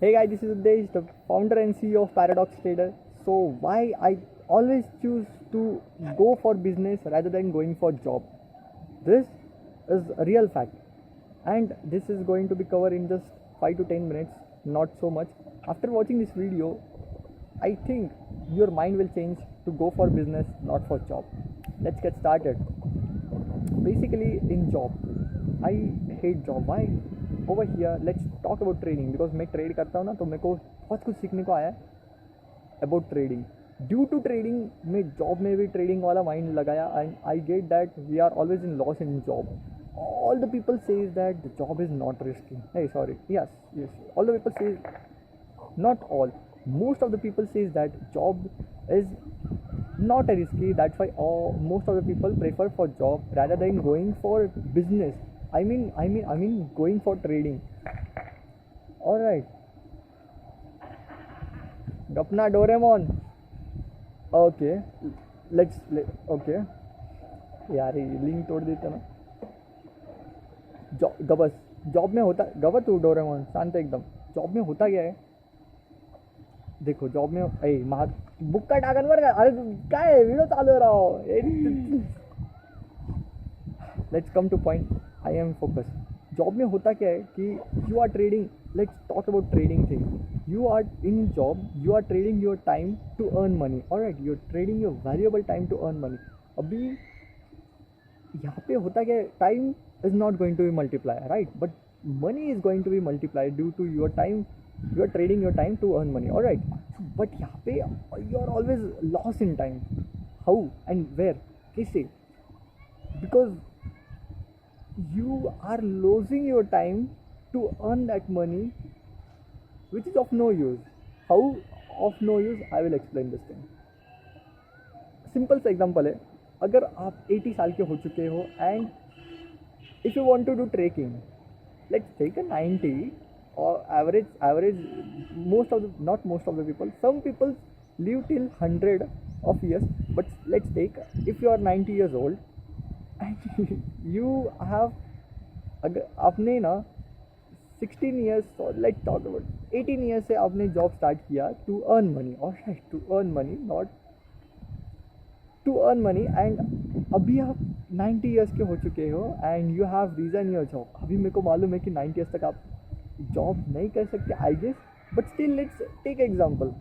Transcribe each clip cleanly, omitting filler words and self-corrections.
Hey guys, this is Udesh, the founder and CEO of Paradox Trader. So why I always choose to go for business rather than going for job? This is a real fact, and this is going to be covered in just 5 to 10 minutes, not so much. After watching this video, I think your mind will change to go for business, not for job. Let's get started. Basically, in job, I hate job. Why? Over here, let's talk about trading because मैं trade करता हूँ ना, तो मेरे को बहुत कुछ सीखने को आया है about trading. Due to trading में जॉब में भी ट्रेडिंग वाला माइंड लगाया and I get that we are always in loss in job. All the people says that the job is not risky. Hey, sorry. Yes. All the people say, not all. Most of the people says that job is not a risky. That's why most of the people prefer for job rather than going for business. I mean going for trading. All right. Gapna Doraemon. Okay. Okay. यार ये link तोड़ देता ना. गबस job में होता गबर तू Doraemon शांत एकदम. जॉब में होता क्या है देखो. जॉब में बुक का टाकन वर अरे काय व्हिडिओ चालू राव. Let's come to point. I am focus. Job में होता क्या है कि you are trading. Let's talk about trading thing. You are in job, you are trading your time to earn money. Alright, you are trading your valuable time to earn money. अभी यहाँ पे होता क्या है, time is not going to be multiplied, right? But money is going to be multiplied due to your time. You are trading your time to earn money, all right? But यहाँ पे you are always lost in time. How and where? कैसे? Because you are losing your time to earn that money, which is of no use. How of no use? I will explain this thing. Simple सा example है. अगर आप 80 साल के हो चुके हो and if you want to do trekking, let's take a 90 or average not most of the people, some people live till 100 of years, but let's take if you are 90 years old and you have अगर आपने ना 16 years or let's talk about 18 years से आपने job start किया to earn money, alright, to earn money, not to earn money, and अभी आप 90 years के हो चुके हो and you have reason your job. अभी मेरे को मालूम है कि 90 ईयर्स तक आप जॉब नहीं कर सकते I guess, but still let's take example.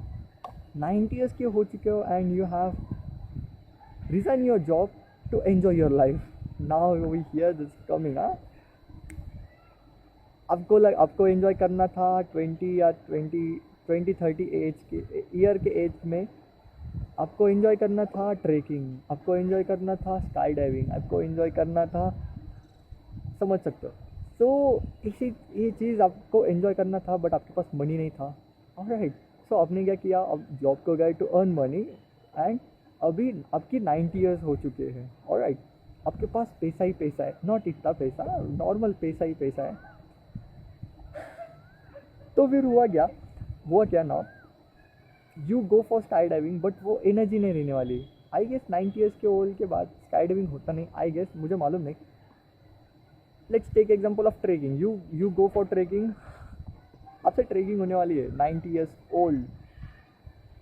90 years के हो चुके हो and you have reason your job to enjoy your life. Now we hear this coming. आपको एंजॉय करना था 20 एज के ईयर के एज में. आपको एंजॉय करना था ट्रेकिंग, आपको एंजॉय करना था स्काई डाइविंग, आपको एंजॉय करना था, समझ सकते हो. सो ये चीज़ आपको एंजॉय करना था बट आपके पास मनी नहीं था. ऑलराइट, सो आपने क्या किया, अब जॉब को गए टू अर्न मनी एंड अभी आपकी 90 ईयर्स हो चुके हैं. ऑलराइट, आपके पास पैसा ही पैसा है, नॉट इतना पैसा, नॉर्मल पैसा ही पैसा है. तो फिर हुआ क्या ना, you go for sky diving but वो एनर्जी नहीं रहने वाली. आई गेस 90 ईयर्स के ओल्ड के बाद स्काई डाइविंग होता नहीं, आई गेस, मुझे मालूम नहीं. Let's take example of trekking. You go for trekking. आपसे ट्रेकिंग होने वाली है 90 ईयर्स ओल्ड.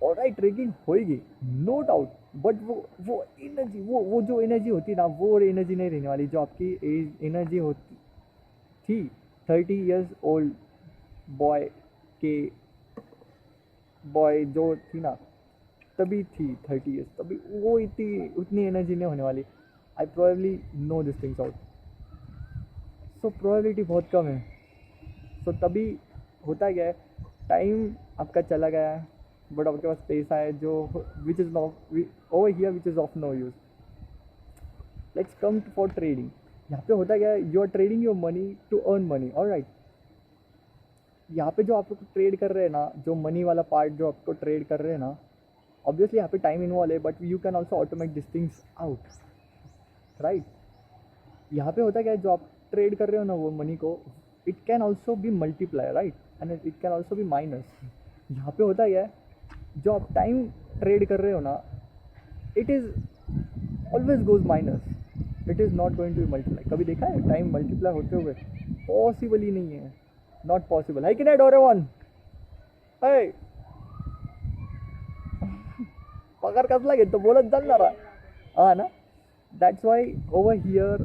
ऑलराइट, ट्रेकिंग होएगी नो डाउट, बट वो एनर्जी वो जो एनर्जी होती ना, वो एनर्जी नहीं रहने वाली जो आपकी एज एनर्जी होती थी 30 ईयर्स ओल्ड बॉय जो थी ना तभी थी 30 ईयर्स, तभी वो उतनी एनर्जी नहीं होने वाली. I probably know this things out. So probability बहुत कम है. सो तभी होता क्या है, टाइम आपका चला गया है बट आपके पास पैसा है जो which is over here which is of no use. Let's come for trading. यहाँ पे होता क्या है, you are trading your money to earn money. Alright, यहाँ पे जो आपको ट्रेड कर रहे हैं ना, जो मनी वाला पार्ट जो आपको ट्रेड कर रहे हैं ना, ऑब्वियसली यहाँ पे टाइम इन्वॉल्व है but you can also automate this things out, right. यहाँ पे होता क्या है, जो आप ट्रेड कर रहे हो ना वो मनी को, it can also be multiply, right, and it can also be minus. यहाँ पे होता क्या है, जो आप टाइम ट्रेड कर रहे हो ना, it is always goes minus. It is not going to be multiply. कभी देखा है टाइम मल्टीप्लाई होते हुए? पॉसिबल ही नहीं है, नॉट पॉसिबल है कि नहीं डोरेमोन? hey, पगार कसला घेतो बोलत जाल जरा. हा ना. That's why over here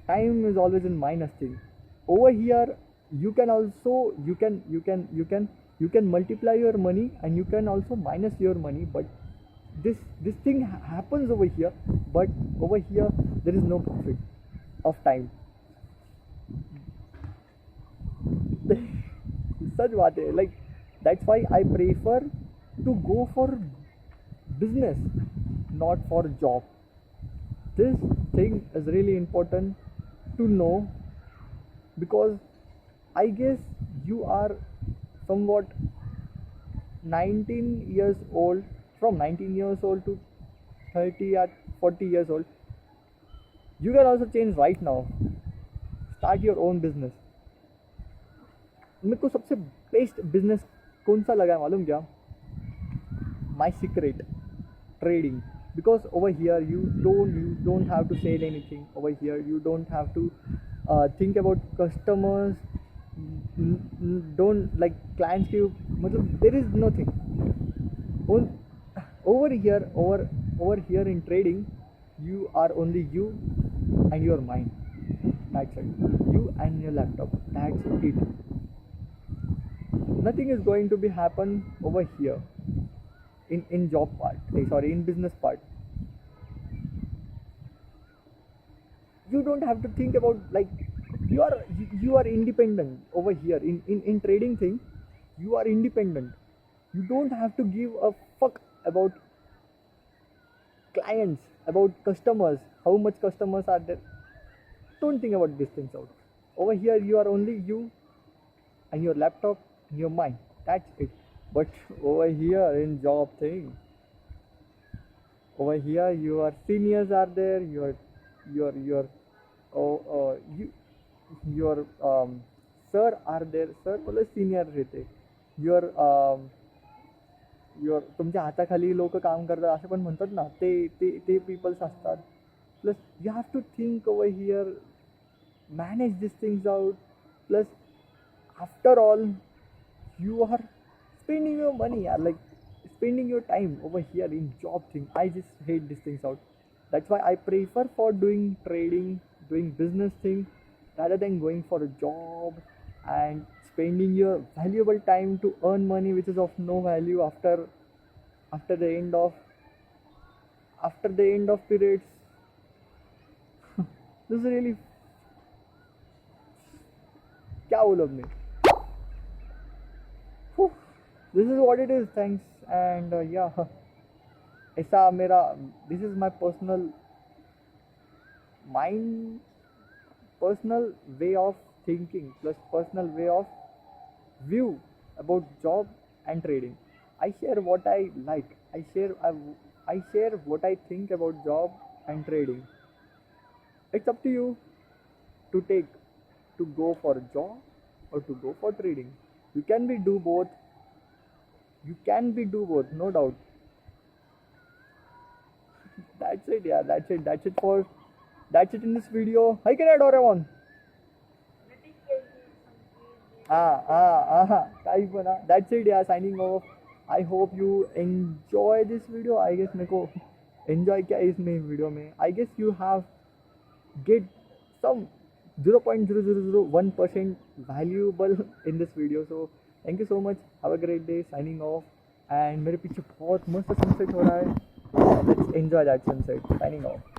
time is always in minus thing. Over here you can also you can multiply your money and you can also minus your money, but this thing happens over here, but over here there is no profit of time. सच बात है. Like that's why I prefer to go for business, not for job. This thing is really important to know, because I guess you are somewhat 19 years old, from 19 years old to 30 or 40 years old. You can also change right now. Start your own business. मेरे को सबसे best business कौन सा लगा है मालूम क्या? My secret trading. Because over here you don't have to sell anything. Over here you don't have to think about customers, don't like clients की मतलब there is nothing. Over here in trading you are only you and your mind. That's it. You and your laptop. That's it. Nothing is going to be happen over here in job part, in business part. You don't have to think about, like, you are independent over here in trading thing. You are independent. You don't have to give a fuck about clients, about customers, how much customers are there. Don't think about these things out. Over here you are only you and your laptop and your mind. That's it. But over here in job thing, over here your seniors are there, your sir are there. Sir बोले senior रहते. your तुमच्या हाताखाली लोक काम करतात असे पण म्हणतात ना, ते पीपल्स असतात. Plus you have to think over here, manage this things out. Plus after all you are spending your money, like spending your time over here in job thing. I just hate these things out. That's why I prefer for doing trading, doing business thing, rather than going for a job and spending your valuable time to earn money which is of no value after the end of periods. This is really, क्या बोलूं अब मैं. This is what it is. Thanks. And yeah, ऐसा मेरा, this is my personal way of thinking plus personal way of view about job and trading. I share what I like. I share what I think about job and trading. It's up to you to go for a job or to go for trading. You can do both. No doubt. That's it. Yeah, that's it. That's it in this video. Hi, can I Doraemon? काही पण. That's it. Yeah, signing off. I hope you enjoy this video. I guess मेरे को enjoy क्या है इसमें video में. I guess you have get some 0.0001% valuable in this video. So thank you so much. Have a great day. Signing off. And मेरे पीछे बहुत मस्त सनसेट हो रहा है. Let's enjoy that sunset. Signing off.